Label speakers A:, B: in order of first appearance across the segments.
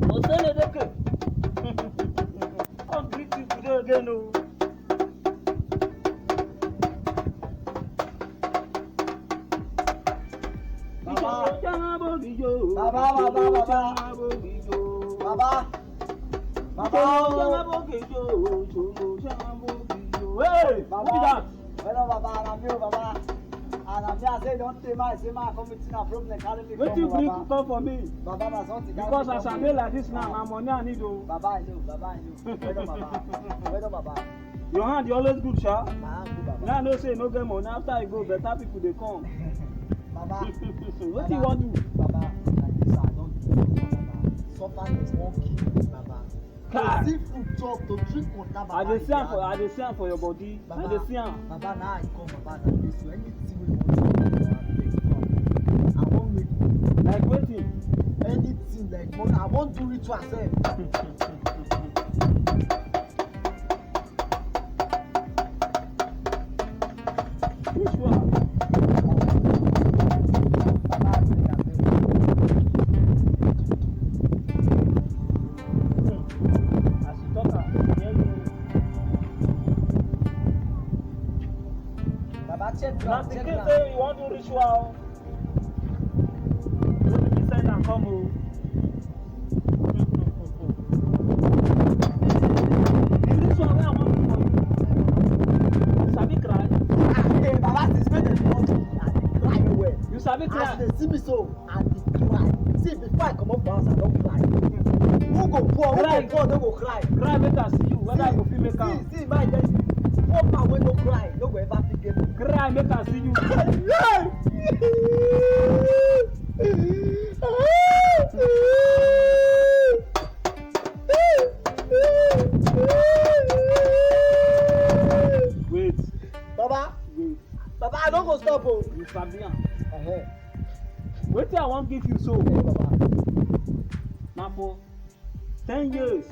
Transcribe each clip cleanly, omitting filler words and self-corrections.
A: Osedineke. Come greet you today again, oh. Hey,
B: Baba. Hello, Baba. I'm you, Baba. And I'm here say don't take my say my committee now problem carry me
A: wetin you bring come for me?
B: Baba na something.
A: Because as I dey like this now, na money I need o.
B: Baba I know. Where Baba? Where Baba?
A: Your hand dey always good, sha.
B: My hand good, Baba.
A: Now I know say you no get money. After you go, better people dey come.
B: Baba.
A: Wetin you wan do?
B: Baba, like this I don't do Baba. Suffering won't kill me, Baba.
A: Kai.
B: See food chop to drink water, Baba.
A: I dey see am for your body.
B: Baba,
A: I dey see am.
B: Baba, now I come, Baba, na this way. Anything we want to do, I won't make it.
A: Like wetin?
B: Anything like money, I won't do ritual sef.
A: Which one?
B: Baba, I beg, I beg.
A: As you talk am, hear you.
B: Baba, check
A: Na
B: ground,
A: the
B: check
A: case
B: ground.
A: say you wan do ritual. No be me send am come o. The ritual wey I wan do for you. You sabi cry?
B: Hey, Baba, since when they want me, I dey cry well.
A: You sabi
B: As
A: cry?
B: they see me so, I dey cry. See, before I comot for house, I don cry. Who go poor,
A: Cry.
B: no go cry.
A: Cry make I see you whether I go fit make am.
B: See, my guy, poor man wey no cry, no go ever fit get it.
A: Cry make I see you. Wait,
B: Baba,
A: wait.
B: Baba, I no go stop o.
A: You sabi am.
B: Uh-huh.
A: Wetin I wan give you so
B: Hey, Baba.
A: na for 10 years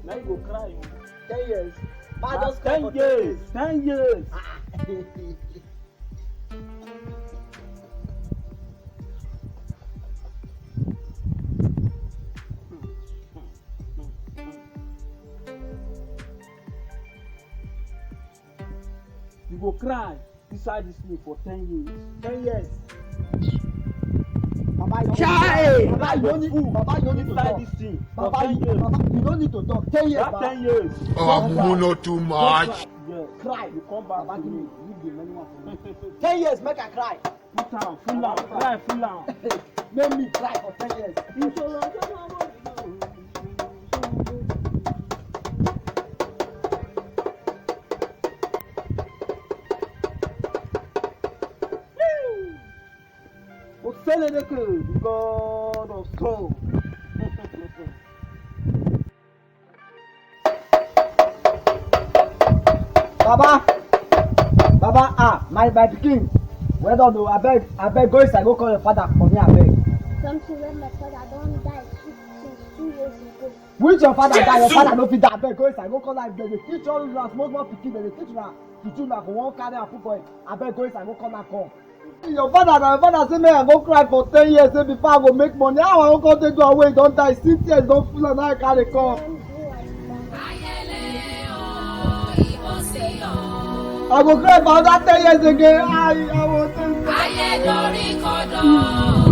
A: na you go cry o.
B: 10 years. Ma
A: Na
B: just cry
A: 10
B: for
A: years. 10 years.
B: Ah.
A: You go cry inside this place for 10 years.
B: 10 years. Baba, you
A: Chai!
B: Baba, you don't need to
A: Inside
B: talk.
A: this thing for
B: Baba,
A: 10
B: you,
A: years.
B: Baba, you don't need to talk. 10 years,
A: That
B: Baba.
A: 10 years.
C: Oh, no too much.
A: Yes.
B: Cry.
A: You come back
B: Baba,
A: to
B: give
A: me.
B: me the money one for me. 10 years, make I cry.
A: Put am, full am, cry full am.
B: Make me cry for 10 years.
A: Osedineke, the God of soul.
B: Baba, my pikin. Well done, o. Abeg, go inside, go call your father for me, abeg.
D: Something when my father don die since 2 years ago.
B: Which your father die? Your father no fit die. Abeg, go inside, go call am. Dem dey teach all una small pikin, dem dey teach una pikin una go wan carry am put for head. Abeg, go inside, go call am come. Your father say make I go cry for 10 years say before I go make money. How I wan come take go away? He don die. 6 years don full am, now I carry come. I go cry for another 10 years again. I want to.
E: Ayé dorí kodò.